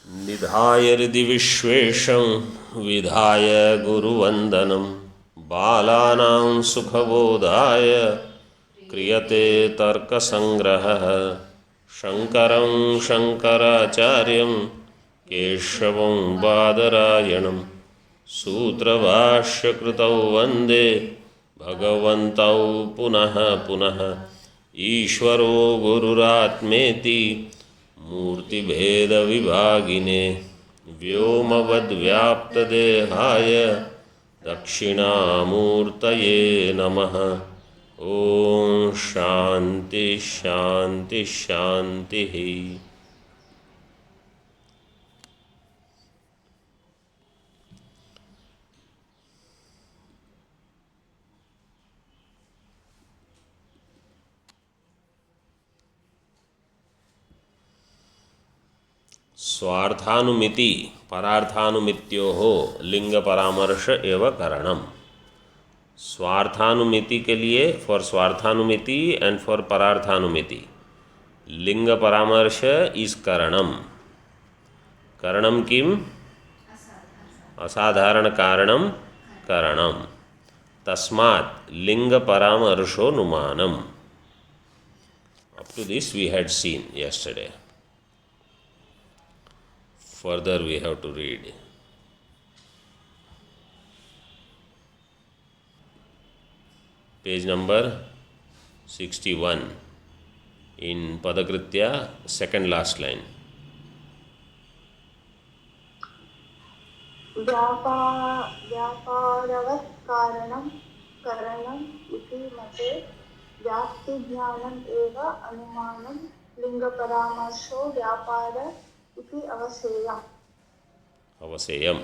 निधाय हृदि विश्वेशं विधाय गुरुवन्दनं बालानां सुखबोधाय क्रियते तर्कसङ्ग्रहः शङ्करं शङ्कराचार्यं केशवं बादरायणं सूत्रभाष्यकृतौ वन्दे भगवन्तौ पुनः पुनः ईश्वरो गुरुरात्मेति मूर्तिभेदविभागिने व्योमवद्व्याप्तदेहाय दक्षिणामूर्तये नमः। ओम शांति शांति शांति। स्वार्थानुमिति परार्थानुमित्योः लिंग परामर्श एवं करणम। स्वार्थानुमिति के लिए फॉर स्वार्थानुमिति एंड फॉर परार्थानुमिति लिंग परामर्श इज करणम। करणम किम? असाधारण कारणम करणम। तस्मात् लिंग परामर्शो नुमानम। Up to this we had seen yesterday. Further we have to read. Page number 61 in Padakritya, second last line. व्यापारवत् कारणं करणम् इति मते व्याप्तिज्ञानम् एव अनुमानं लिङ्गपरामर्शो व्यापार इति अवसेयम्। अवसेयम्।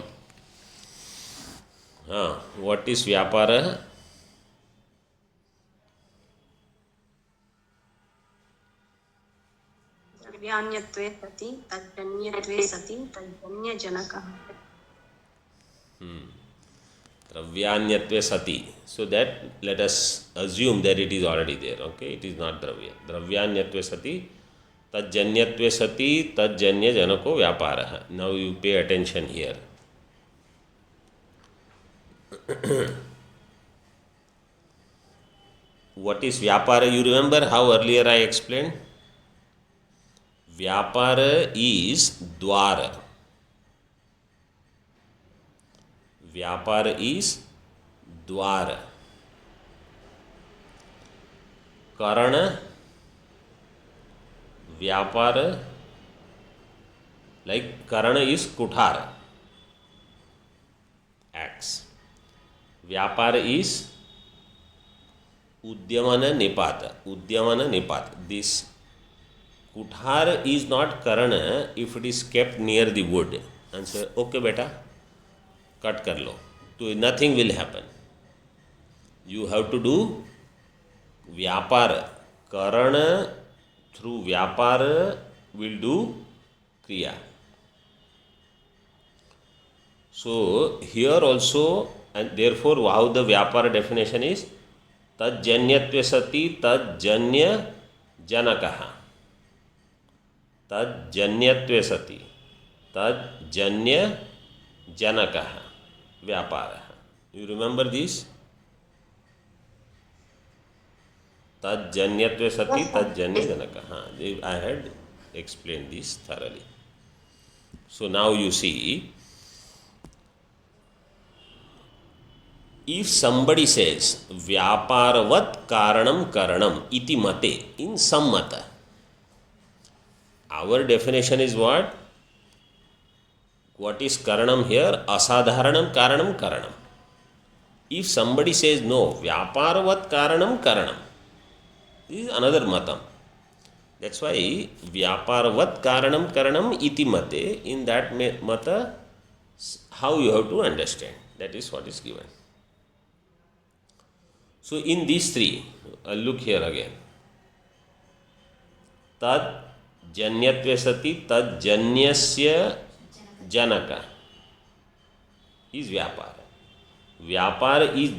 What is व्यापारः? द्रव्यान्यत्वे सति तज्जन्यत्वे सति तज्जन्यजनकः। द्रव्यान्यत्वे सति. So that let us assume that it is already there. Okay, it is not dravya. द्रव्यान्यत्वे सति तज्जन्यत्वे सति तज्जन्य जनको व्यापारः. Now you pay attention here. What is vyapara? You remember how earlier I explained? Vyapara is dwara. Vyapara is dwara. Karana व्यापार, like karana is kuthar, axe. व्यापार is udyamana nipata. Udyamana nipata. This kuthar is not karana if it is kept near the wood and say okay beta cut kar lo, so nothing will happen. You have to do vyapara. Karana through vyapara will do kriya. So here also, and therefore how the vyapara definition is tajjanyatve sati tajjanya janakah. Tajjanyatve sati tajjanya janakah vyapara. You remember this? तज्जन्यत्वे सति तज्जन्य जनकः. I had explained this thoroughly. So now you see, if somebody says vyaparavat karanam karanam iti mate, in some mata, our definition is what? What is karanam here? Asadharanam karanam karanam. If somebody says no, vyaparavat karanam karanam, this is another matam. That's why vyaparavat karanam karanam iti mate, in that mata, how you have to understand. That is what is given. So in these three, look here again. Tad janyatve sati tad janyasya janaka is vyapara. Vyapara is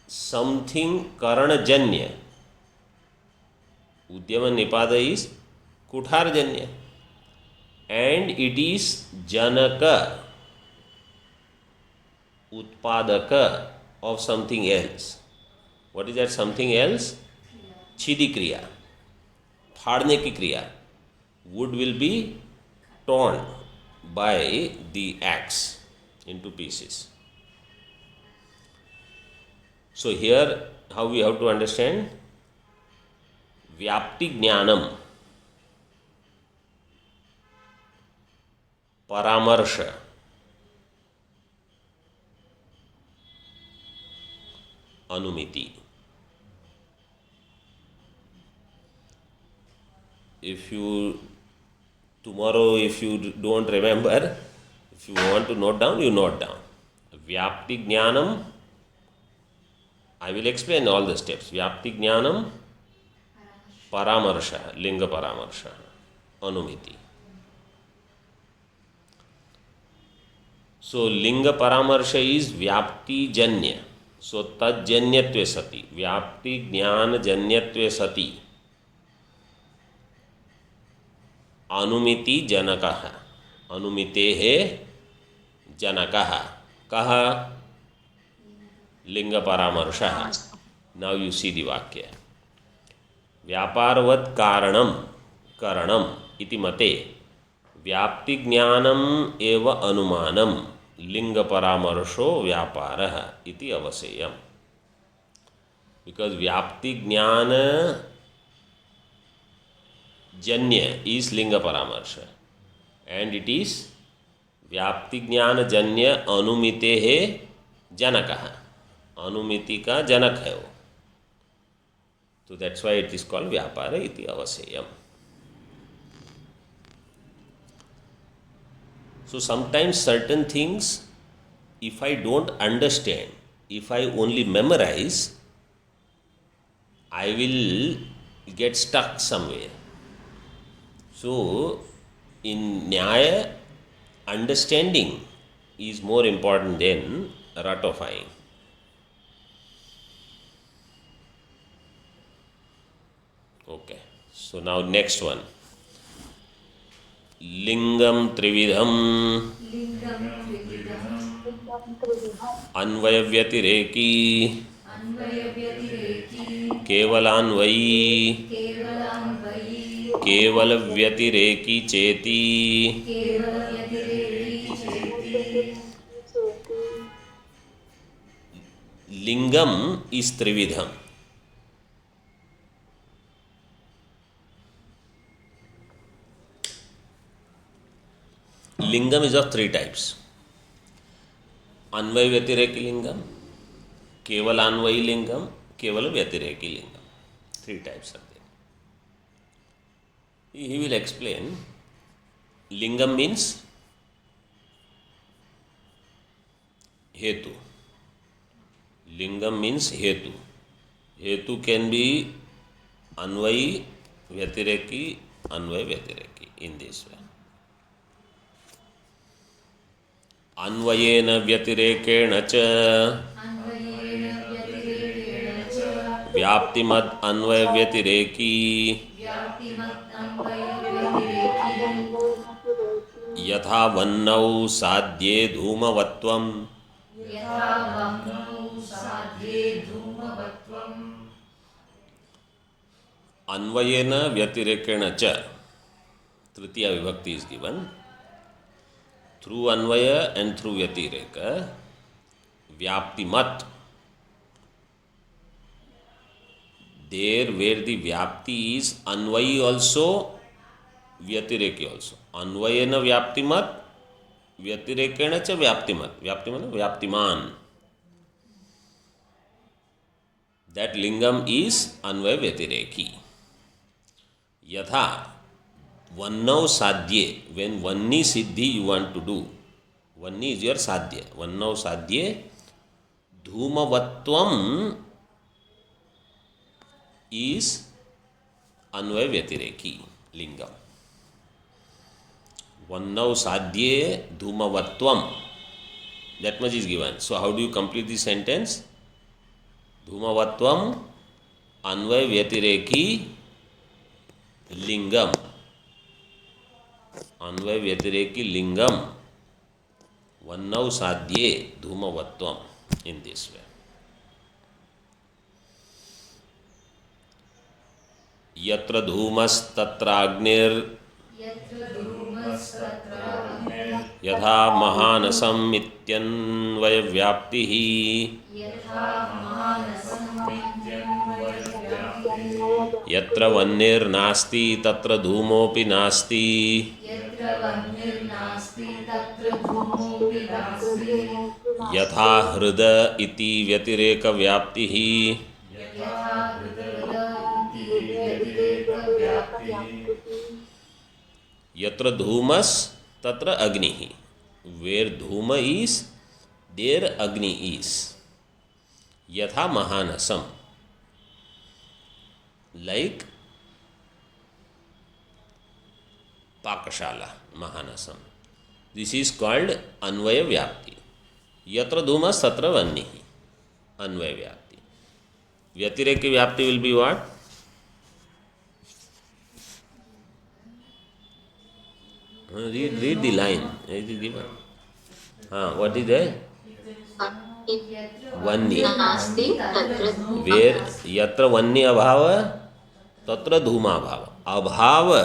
something karana janya. Udyama nipada is kuthar janya. and it is janaka, utpadaka of something else. What is that something else? Chidi kriya, फाड़ने की क्रिया. Wood will be torn by the axe into pieces. So here how we have to understand Vyapti Jnanam, Paramarsha, Anumiti. If you tomorrow, if you don't remember, if you want to note down, you note down. Vyapti Jnanam, I will explain all the steps. Vyapti Jnanam, Paramarsha, Linga Paramarsha, Anumiti. So Linga Paramarsha is Vyapti Janya. So Tad Janyatve Sati. Vyapti Jnana Janyatve Sati. Anumiti Janakaha. Anumitehe Janakaha. Kaha? Linga Paramarsha. Now you see the Vakya. व्यापारवत् कारणम करणम इति मते व्याप्ति ज्ञानम एव अनुमानम लिंग परामर्शो व्यापारः इति अवसेयम्. Because व्याप्ति ज्ञान जन्य is लिंग परामर्श and it is व्याप्ति ज्ञान जन्य अनुमिते है जनकः. अनुमिति का जनक है वो. So that's why it is called Vyapara iti avaseyam. So sometimes certain things, if I don't understand, if I only memorize, I will get stuck somewhere. So in Nyaya, understanding is more important than ratifying. Okay, so now next one. Lingam Trividham Anvaya Vyatireki Kevalanvayi Kevala Vyatireki Cheti. Lingam is Trividham. Lingam is of three types. Anvaya Vyatireki Lingam, Kevala Anvayi Lingam, Kevala Vyatireki Lingam. Three types are there. He will explain. Lingam means Hetu. Lingam means Hetu. Hetu can be Anvayi Vyatireki, Anvaya Vyatireki in this way. अन्वयेन व्यतिरेकेण च व्याप्तिमत् अन्वय व्यतिरेकी यथा वह्नौ साध्ये धूमवत्वम् अन्वयेन व्यतिरेकेण च तृतीया विभक्ति is given. Through Anvaya and through Vyatireka, Vyaptimat, there where the Vyapti is Anvayi also, Vyatireki also. Anvayena Vyaptimat, Vyatirekena cha Vyaptimat. Vyaptimat, Vyaptiman. That lingam is Anvaya Vyatireki. Yatha, Vannau sadhye, when Vanni siddhi you want to do, Vanni is your sadhya. Vannau sadhye, Dhumavatvam is Anvaya Vyatireki lingam. Vannau sadhye Dhumavatvam. That much is given. So how do you complete the sentence? Dhumavatvam Anvaya Vyatireki lingam. Anvay व्यतिरेकी lingam वन्नौ साध्ये धूमवत्वम in this way. यत्र धूमस्तत्राग्निर् यथा महानसम् इत्यन्वयव्याप्तिः यत्र वह्निर्नास्ति तत्र धूमोऽपि नास्ति यथा हृद इति व्यतिरेकव्याप्तिः यत्र धूमस तत्र अग्नि. वेर धूम इज देर अग्नि इज. यथा महानसम लाइक पाकशाला महानसम. दिस इज कॉल्ड अन्वय व्याप्ति. यत्र धूमस तत्र वह्नि अन्वय व्याप्ति. व्यतिरेक व्याप्ति will be what? Read the line. It is given. What is there? Vanni. Where yatra vanni abhava, tatra dhuma abhava. Abhava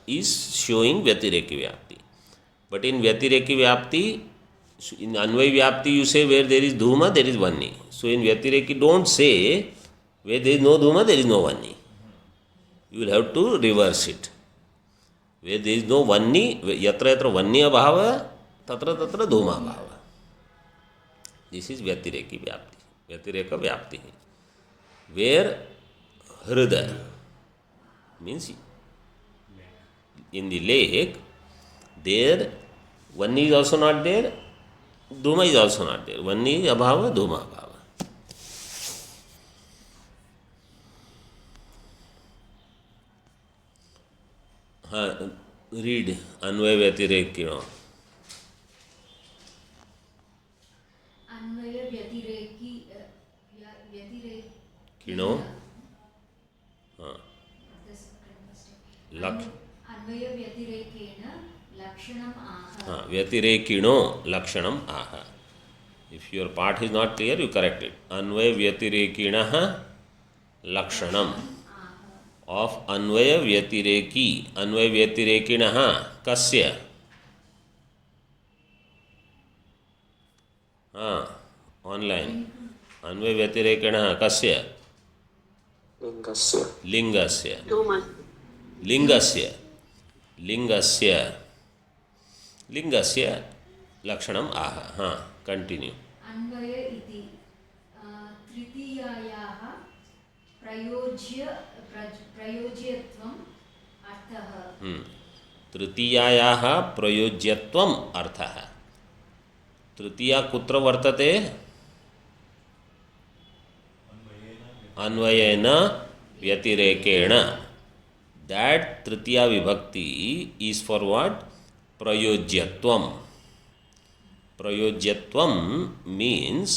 is showing Vyatireki Vyapti. But in Vyatireki Vyapti, in Anvay Vyapti you say where there is dhuma, there is vanni. So in Vyatireki don't say where there is no dhuma, there is no vanni. You will have to reverse it. Where there is no vanni, yatra yatra vanni abhava, tatra tatra dhuma abhava. This is Vyatireki Vyapti. Vyatireka Vyapti. Where Hrida means in the lake, there vanni is also not there, dhuma is also not there. Vanni abhava, dhuma abhava. Read अन्वय व्यतिरेक किणो. अन्वय व्यतिरेकी किणो. अन्वय व्यतिरेकेण लक्षणम् आह. व्यतिरेकिणो लक्षणम् आह. If your part is not clear, you correct it. अन्वय व्यतिरेकिणः लक्षणम् of अन्वय व्यतिरेकी. अन्वय व्यतिरेकिणः कस्य? Online. अन्वय व्यतिरेकिणः कस्य? लिंगस्य. लिंगस्य. लिंगस्य. लिंगस्य लक्षणम् आह. Continue. अन्वय इति तृतीयायाः प्रयोज्यत्वम् अर्थः. तृतीयायाः प्रयोज्यत्वम् अर्थः. तृतीया कुत्र वर्तते? अन्वयेन व्यतिरेकेण. That तृतीया विभक्ति is for what? प्रयोज्यत्वम्. प्रयोज्यत्वम् means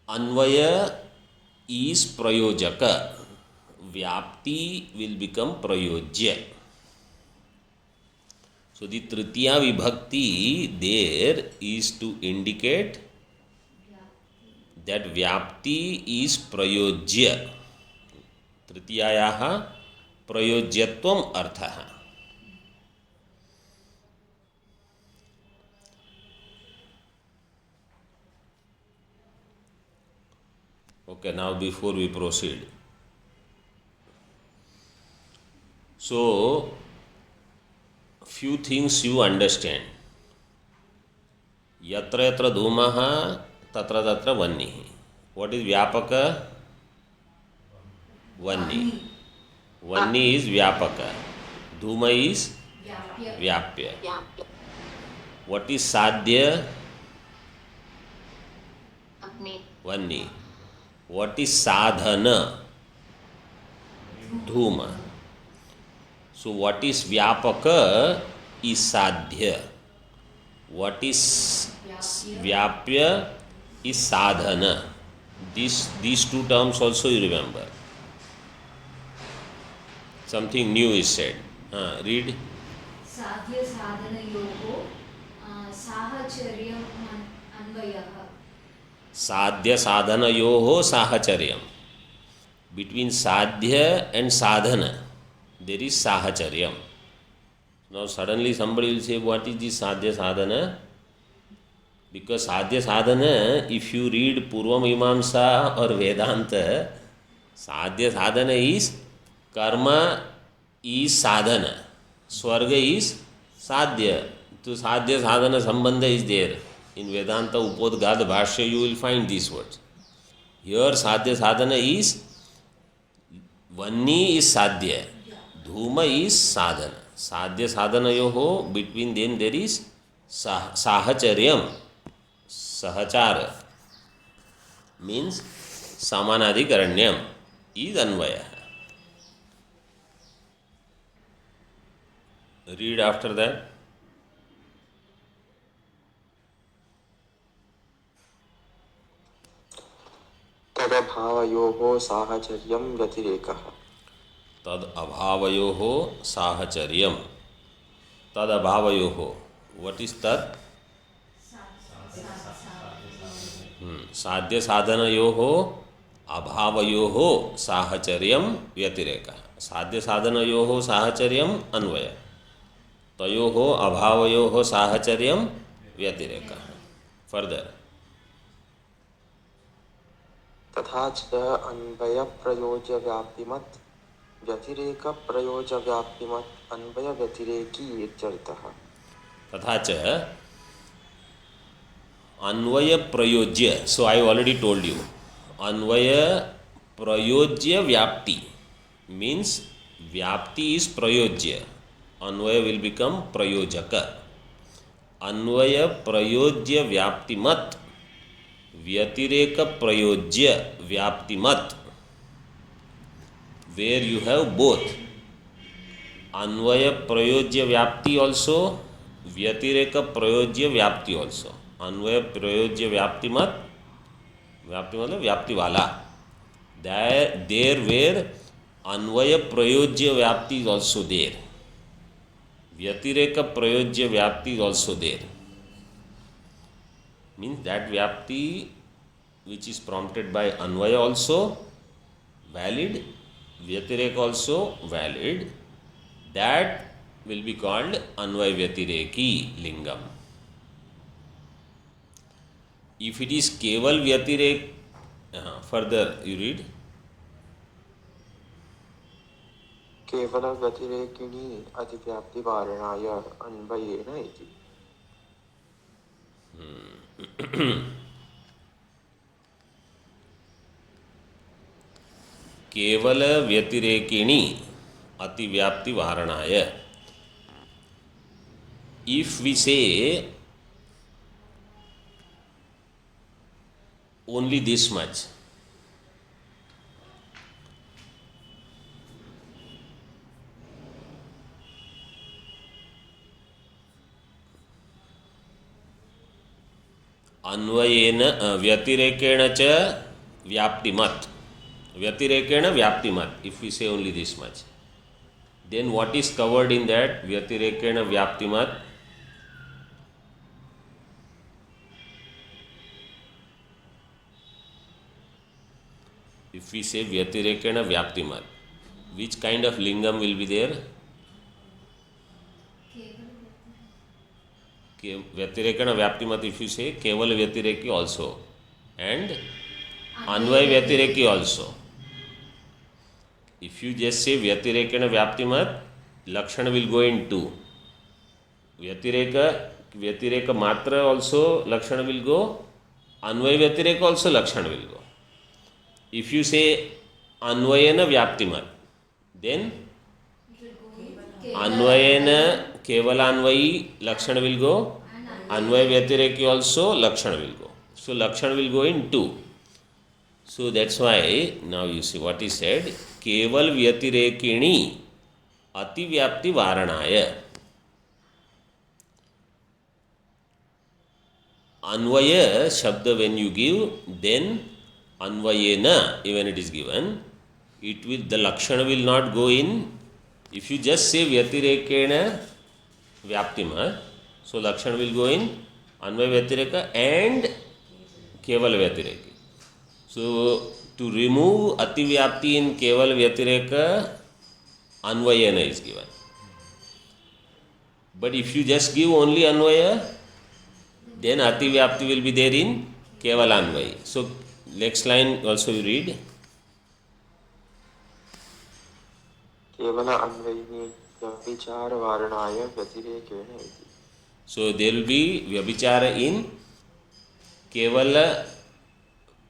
Anvay is prayojaka. Vyapti will become prayojya. So the tritiya vibhakti there is to indicate that vyapti is prayojya. Tritiyayaha prayojyatvam arthaha. Okay, now before we proceed, so few things you understand. Yatra yatra dhumaha tatra tatra vanni. What is vyapaka? Vanni. Vanni is vyapaka. Dhuma is vyapya. What is sadhya? Vanni. What is sadhana? Dhuma. So what is vyapaka is sadhya. What is vyapya is sadhana. These two terms also you remember. something new is said. Read. साध्य साधनयोः साहचर्यम् अन्वयः. Sadhya sadhanayoho sahacharyam. Between sadhya and sadhana, there is sahacharyam. Now suddenly somebody will say, what is this sadhya sadhana? Because sadhya sadhana, if you read Purva Mimamsa or Vedanta, sadhya sadhana is karma is sadhana, swarga is sadhya. So sadhya sadhana sambandha is there. In Vedanta Upodgad Bhashya you will find these words. Here sadhya sadhana is Vanni is sadhya, Dhuma is sadhana. Sadhya sadhana yoho, between them there is sahacharyam. Sahachara means samanadikaranyam is anvaya. Read after that. तदभावयोः साहचर्यं व्यतिरेकः. तद अभावयोः साहचर्यम. तद अभावयोः. What is tad? साध्य साधनयोः अभावयोः साहचर्यम व्यतिरेकः. साध्य साधनयोः साहचर्यम अन्वय. तयोः अभावयोः साहचर्यम व्यतिरेकः. Further. तथा च अन्वयप्रयोज्यव्याप्तिमत् व्यतिरेकप्रयोज्यव्याप्तिमत् अन्वयव्यतिरेकी इत्यर्थः. तथा च अन्वय प्रयोज्य. सो आई ऑलरेडी टोल्ड यू. अन्वय प्रयोज्य व्याप्ति मीन्स व्याप्ति इज प्रयोज्य. अन्वय विल बिकम प्रयोजक. अन्वय प्रयोज्य व्याप्तिमत् व्यतिरेक प्रयोज्य व्याप्तिमत्. वेर यू हैव बोथ अन्वय प्रयोज्य व्याप्ति ऑल्सो, व्यतिरेक प्रयोज्य व्याप्ति ऑल्सो. अन्वय प्रयोज्य व्याप्तिमत्, व्याप्ति मतलब व्याप्ति वाला. देर वेर अन्वय प्रयोज्य व्याप्ति इज ऑल्सो देर. व्यतिरेक प्रयोज्य व्याप्ति is also there. Means that vyapti which is prompted by anvaya also valid, vyatireka also valid. That will be called anvaya vyatireki lingam. If it is keval vyatirek, further you read. केवल व्यतिरेकिणी अतिव्याप्तिवारणाय अन्वयेन इति. केवल व्यतिरेकिणी अतिव्याप्ति वारणाय. If we say only this much, अन्वयेन व्यतिरेकेण च व्याप्तिमत्. व्यतिरेकेण व्याप्तिमत्. If we say only this much, then what is covered in that व्यतिरेकेण व्याप्तिमत्? If we say व्यतिरेकेण व्याप्तिमत्, which kind of lingam will be there? व्यतिरेकण व्याप्तिमत. If you say केवल व्यतिरेकी also and Anvay व्यतिरेकी also. If you just say व्यतिरेकण व्याप्तिमत, लक्षण will go in two. व्यतिरेक मात्र also लक्षण will go. अन्वय व्यतिरेक also लक्षण will go. If you say अन्वयेन व्याप्तिमत, then अन्वयेन केवलान्वयी लक्षण will go. Anvaya vyatireki also lakshana will go. So lakshana will go in two. So that's why now you see what he said. Keval vyatirekini ativyapti varanaya. Anvaya shabda when you give, then anvayena, even it is given, it will, the lakshana will not go in If you just say Vyatirekena Vyaptima, so Lakshan will go in Anvaya Vyatireka and Keval Vyatireka. So to remove Ati Vyapti in Keval Vyatireka, Anvayana is given. But if you just give only Anvaya, then Ati Vyapti will be there in Keval Anvaya. So next line also you read. केवल अन्वयिनी व्यभिचार वारणाय व्यतिरेकेण इति. So there will be Vyabhichara in Kevala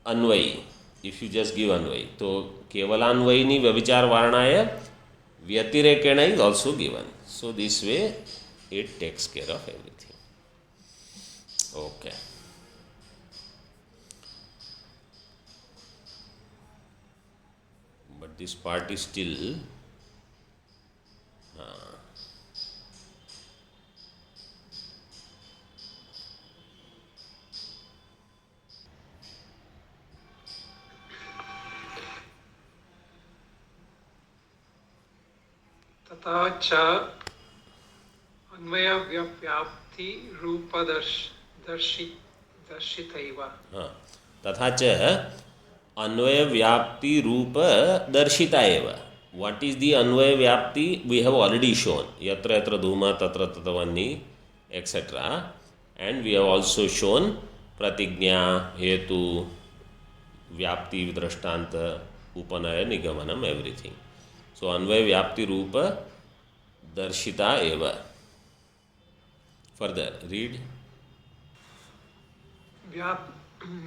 Anvayi. If you just give Anvayi. So Kevala Anvayini Vyabhichara Varanaya Vyatirekena is also given. So this way it takes care of everything. Okay. But this part is still तथा च अन्वयव्याप्ति रूपदर्शितैव. तथा च अन्वय व्याप्ति रूप दर्शिता एव. What is the अन्वय व्याप्ति? We have already shown. Yatra yatra dhuma tatra tatra vanni, etc. And we have also shown pratignya, hetu, vyapti, vidrashtanta, upanaya, nigamanam, everything. So अन्वय व्याप्ति रूप दर्शिता एव. Further, read.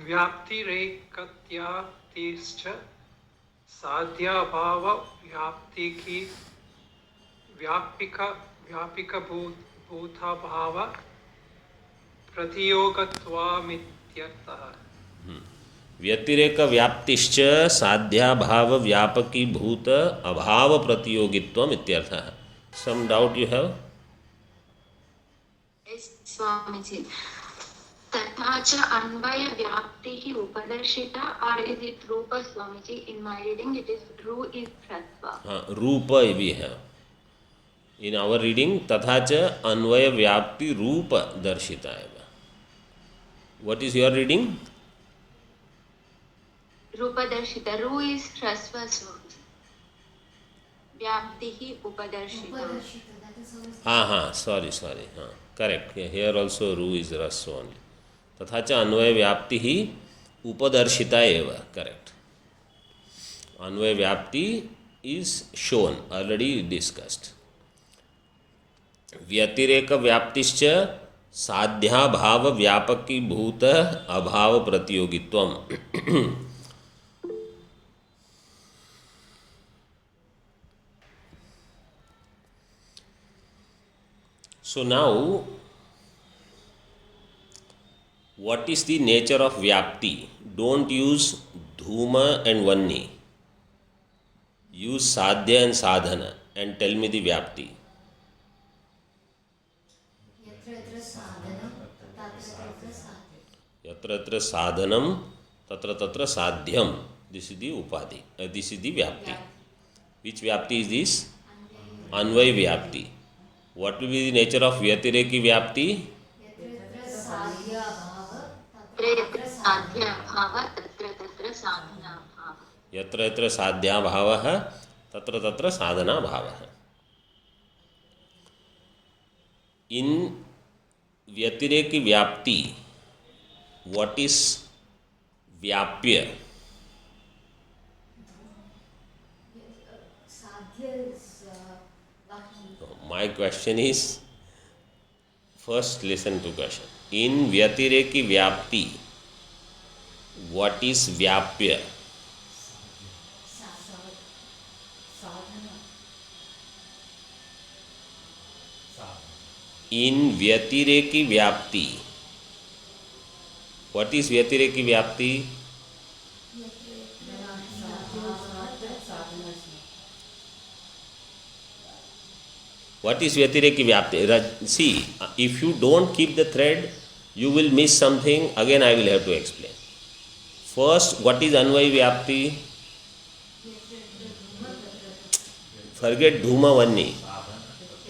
व्याप्तिरेकत्यातिश्च साध्याभाव व्याप्तिकी व्यापिकभूताभाव प्रतियोगत्वामित्यर्थः. व्यतिरेक व्याप्तिश्च साध्याभाव व्यापकी भूत अभाव प्रतियोगित्वम इत्यर्थः. Some doubt you have? Yes, Swamiji. तथा च अन्वय व्याप्ति ही उपदर्शिता, or is it Rupa, Swamiji? In my reading it is ru is hrasva. Rupa we have. In our reading तथा च अन्वय व्याप्ति रूप दर्शिता एव. What is your reading? रूपदर्शिता. ru is hrasva, Swamiji. व्याप्ति ही उपदर्शिता. Sorry. Correct. Here also ru is ras only. तथा च अन्वय व्याप्ति ही उपदर्शिता एव. Correct. अन्वय व्याप्ति is shown, already discussed. व्यतिरेक व्याप्तिश्च साध्याभाव व्यापकी भूत अभाव प्रतियोगित्वम. So now, what is the nature of Vyapti? Don't use Dhuma and Vanni. Use Sadhya and Sadhana and tell me the Vyapti. Yatra yatra sadhanam, tatra tatra sadhyam. This is the Upadhi. This is the Vyapti. Which Vyapti is this? Anvay Vyapti. What will be the nature of Vyatireki Vyapti? यत्र यत्र साध्या भावः तत्र तत्र साधना भावः. In व्यतिरेकी व्याप्ति, what is व्याप्य? My question is, first listen to question. In Vyatireki Vyapti, what is Vyapya? In Vyatireki Vyapti, what is Vyatireki Vyapti? What is Vyatireki Vyapti? See, if you don't keep the thread, you will miss something. Again, I will have to explain. First, what is Anvay Vyapti? forget dhuma vanni.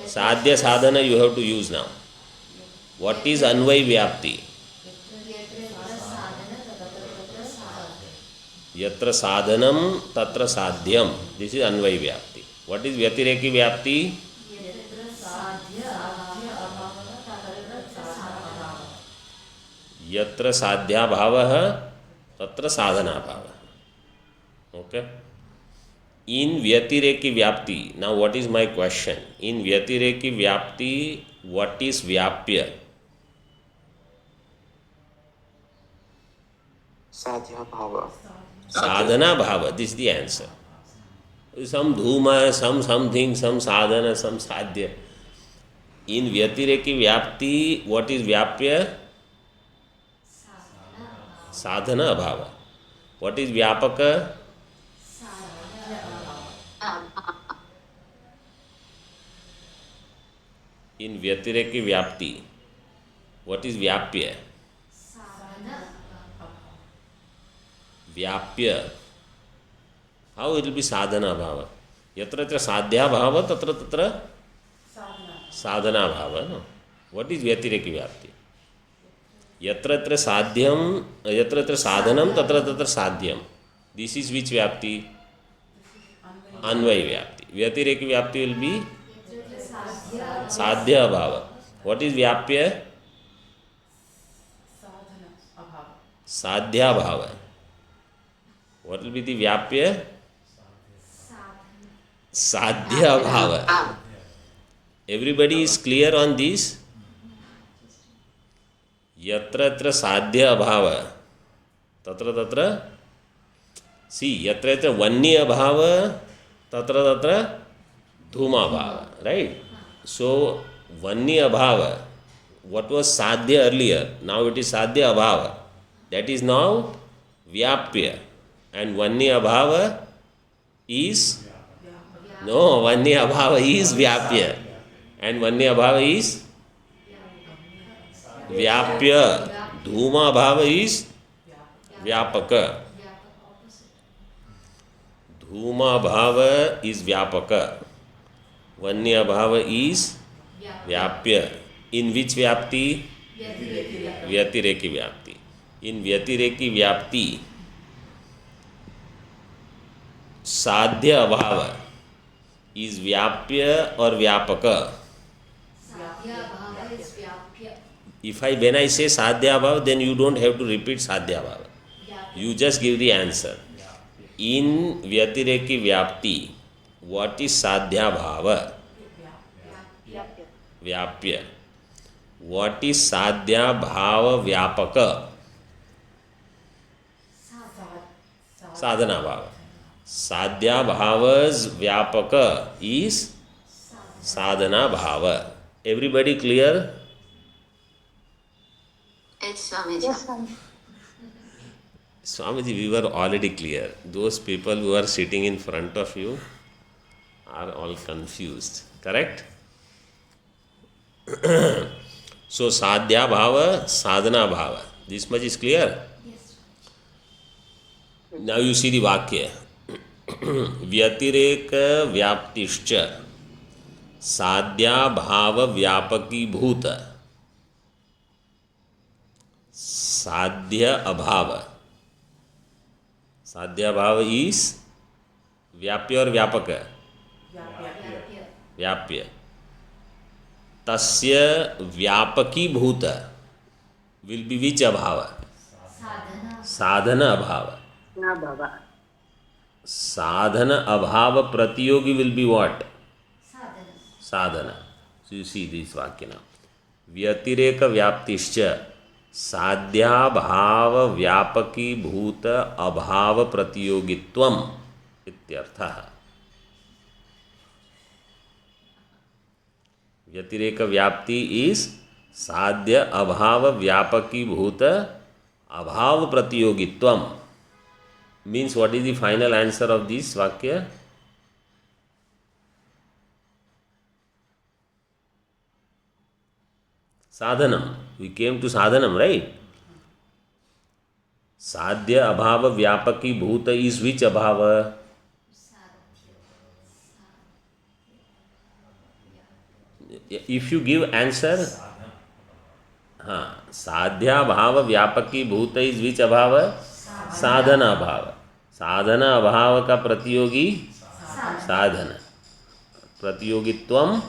Sadhya sadhana you have to use now. What is anvay vyapti? Yatra sadhanam tatra sadhyam. This is anvay vyapti. What is vyatireki vyapti? Yatra sadhya bhavah tatra sadhana bhavah. Okay. In vyatireki vyapti, now what is my question? In vyatireki vyapti, what is vyapya? Sadhya bhava. Sadhana bhava, this is the answer. Some dhuma, some something, some sadhana, some sadhya. In vyatireki vyapti, what is vyapya? Sadhana bhava. What is vyapaka? In vyatireki vyapti, what is vyapya? Vyapya. How it will be sadhana bhava? Yatra yatra sadhya bhava, tatra tatra sadhana bhava. No? What is vyatireki vyapti? Yatra yatra sadhyam, yatra yatra sadhanam, tatra tatra sadhyam. This is which vyapti? Anvay vyapti. Vyatireki vyapti will be sadhya bhava. What is vyapya? Sadhya bhava. What will be the vyapya? Sadhya bhava. Everybody is clear on this? Yatra yatra sadhya bhava. Tatra tatra. See, yatra yatra vanni abhava. Tatra tatra dhuma bhava. Right? So, vanni abhava. What was sadhya earlier? Now it is sadhya abhava. That is now vyapya. And vanni abhava is? No, vanni abhava is vyapya. And vanni abhava is? Vyapya. Dhuma abhava is? Vyapaka. Dhuma abhava is vyapaka. Vanni abhava is vyapya. In which vyapti? Vyatireki vyapti. In vyatireki vyapti, sadhya abhava is vyapya or vyapaka? When I say sadhya abhava, then you don't have to repeat sadhya abhava. You just give the answer. In vyatireki vyapti, what is sadhya bhava? Vyapya. What is sadhya bhava vyapaka? Sadhana bhava. Sadhya bhava's vyapaka is sadhana bhava. Everybody clear? Yes, Swamiji. Yes, Swami. Swamiji, we were already clear. Those people who are sitting in front of you are all confused. Correct? So, sadhya bhava, sadhana bhava. This much is clear? Yes. Now you see the vakya. Vyatireka vyaptischa sadhya bhava vyapaki bhuta sadhya abhava. Sadhya bhava is vyapya or vyapaka? Vyapya. Tasya vyapaki bhuta will be which abhava? Sadhana abhava. Sadhana abhava pratiyogi will be what? Sadhana. So you see this vakya now. Vyatireka vyaptischa sadhya bhava vyapaki bhuta abhava pratiyogitvam ityartha. Vyatireka vyapti is sadhya abhava vyapaki bhuta abhava pratiyogitvam. Means what is the final answer of this vakya? Sadhanam. We came to sadhanam, right? Sadhya abhava vyapaki bhuta is which abhava? if you give answer, हाँ, साध्या भाव व्यापकी भूत is which अभाव? साधना भाव. साधना अभाव का प्रतियोगी साधन. प्रतियोगित्वम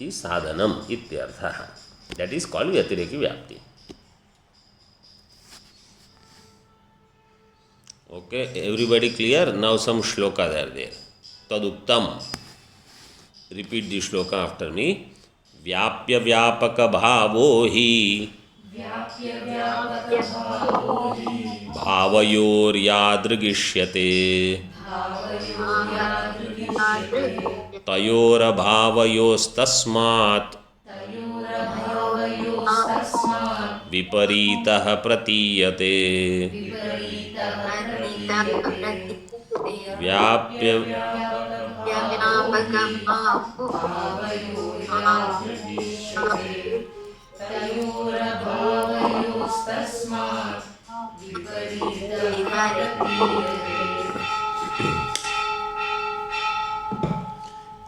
इज साधनम इत्यर्थः. दैट इज कॉल्ड व्यतिरेकी व्याप्ति. Okay, everybody clear? Now some shlokas are there. Taduktam. Repeat the shloka after me. Vyapya vyapaka bhavo hi bhavayor yadrigishyate tayor bhavayostasmat viparitah pratiyate. व्याप्य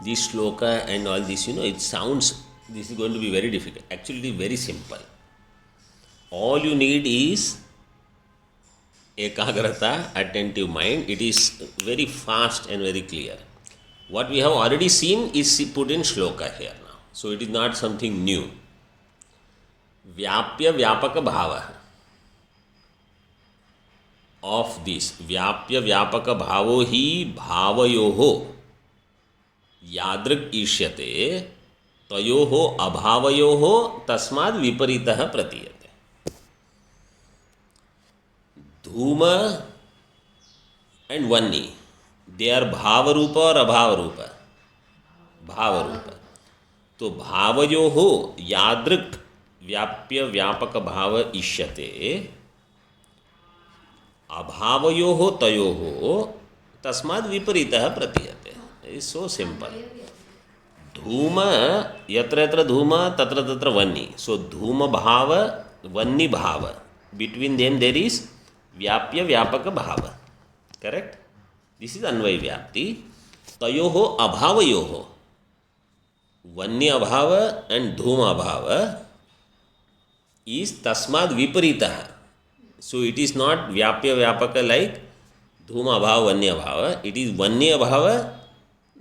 this shloka and all this, it sounds, this is going to be very difficult. Actually, it is very simple. All you need is ekagrata, attentive mind. It is very fast and very clear. What we have already seen is put in shloka here now. So it is not something new. Vyapya vyapaka bhava. Of this, vyapya vyapaka bhavo hi bhavayoho yadrik ishyate tayoho abhavayoho tasmad viparitah pratiyate. Dhuma and Vanni, they are bhava rupa or abhava rupa? Bhava rupa. तो भावयोः यादृक् व्याप्य व्यापक भाव इष्यते अभावयोः तयोः तस्माद् विपरीतः प्रतीयते. It's so simple. धूम यत्र यत्र धूम तत्र तत्र वह्नि. सो धूम भाव वह्नि भाव, बिटवीन देम देयर इज व्याप्य व्यापक भाव. करेक्ट. दिस इज अन्वय व्याप्ति. तयोः अभावयोः, वन्य अभाव एंड धूम अभाव is tasmad viparitah. So it is not vyapya vyapaka like dhuma bhava vanya bhava. It is vanya bhava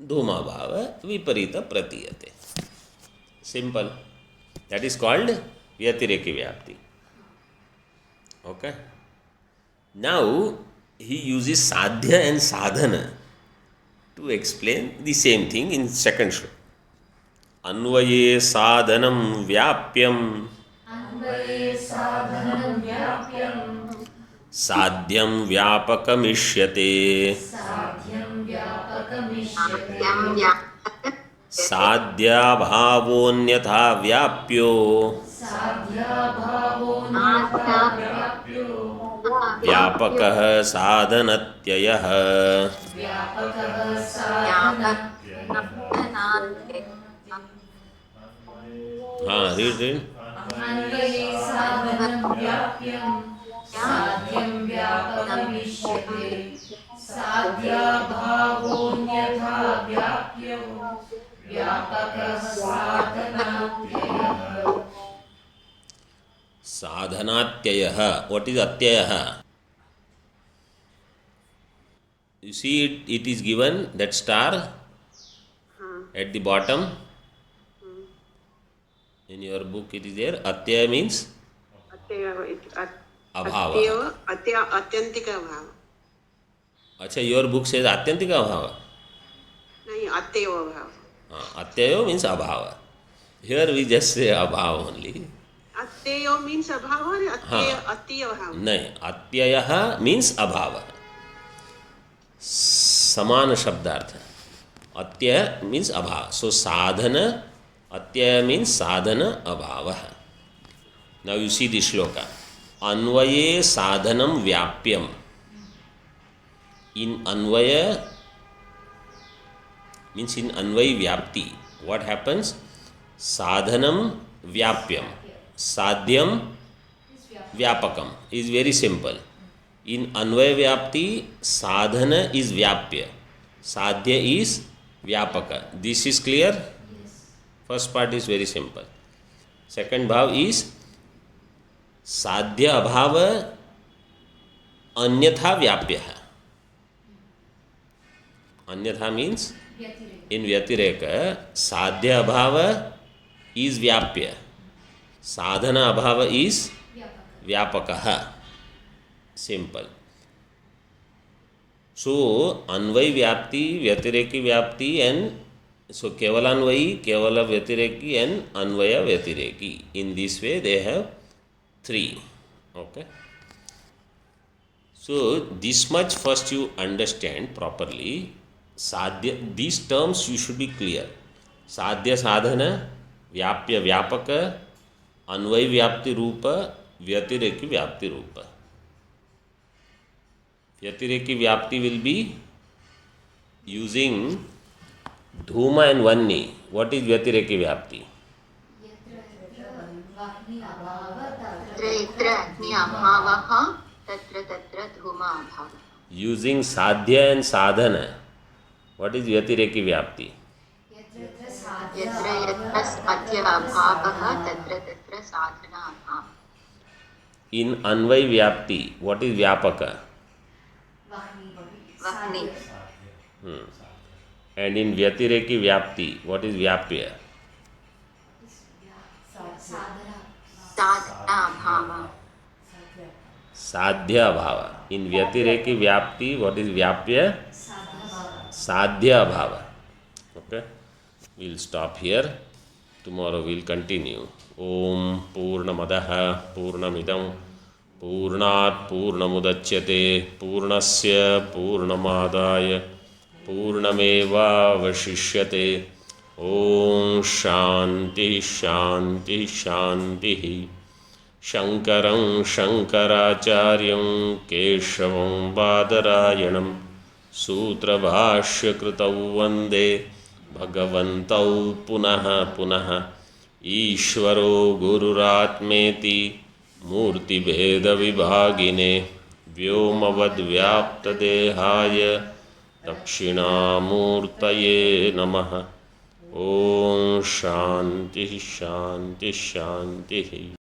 dhuma bhava viparita pratiyate. Simple. That is called vyatireki vyapti. Okay. Now he uses sadhya and sadhana to explain the same thing in second shloka. अन्वये साधनं व्याप्यं साध्यं व्यापकमिष्यते साध्याभावोऽन्यथा व्याप्यो व्यापकः साधनत्ययः. हाँ, read. अन्वये साधनं व्याप्यं साध्यं व्यापकमिष्यते साध्याभावोऽन्यथा व्याप्यो व्यापकः साधनात्ययः. साधनात्ययः. What is अत्ययः? You see it is given that star at the bottom. In your book it is there. Atyaya means abhava. आत्यंतिक अभाव. अच्छा, your book says atyantika abhava. नहीं, अत्यव अभाव. Atyayo means abhava. Here we just say abhava only. अत्यव means अभाव और अत्यय अभाव. नहीं, अत्ययः means abhava. समान शब्दार्थ. अत्यय means abhava. So sadhana, अत्यय means sadhana abhava. Now you see the shloka. Anvaye sadhanam vyapyam. In anvaya means in anvay vyapti. What happens? Sadhanam vyapyam. Sadhyam vyapakam is very simple. In anvay vyapti, sadhana is vyapya. Sadhya is vyapaka. This is clear? First part is very simple. Second bhav is sadhya abhava anyatha vyapya. Anyatha means in vyatireka, sadhya abhava is vyapya, sadhana abhava is vyapakaha. Simple. So अन्वयी व्याप्ति, व्यतिरेकी व्याप्ति and so kevalanvayi, kevala vyatireki and anvaya vyatireki. In this way they have three. Okay. So this much first you understand properly. Sadhya, these terms you should be clear. Sadhya sadhana, vyapya vyapaka, anvay vyapti rupa, vyatireki vyapti rupa. Vyatireki vyapti will be using Dhuma and Vanni. What is Vyatireki vyapti? यत्र यत्र अग्नि अभावः तत्र तत्र धूम अभावः. Using Sadhya and Sadhana. What is Vyatireki vyapti? यत्र यत्र साध्य अभावः तत्र तत्र साधना अभावः. In Anvay vyapti, what is Vyapaka? वह्नि. And in Vyatireki vyapti, what is Vyapya? साधना अभावः. Sadhya abhava. In Vyatireki vyapti, what is Vyapya? Sadhya abhava. Okay. We'll stop here. Tomorrow we'll continue. Om Purnamadaha Purnamidam Purnat Purnamudachyate Purnasya Purnamadaya Purnameva Vashishyate. Om Shanti Shanti Shanti. Shankaram Shankaracharyam Keshavam Badarayanam Sutrabhashya Kritau Vande Bhagavantau Punaha Punaha Ishvaro Gururatmeti Murti Bheda Vibhagine Vyomavad Vyapta Dehaya Dakshinamurtaye Namaha. Om Shanti Shanti Shanti.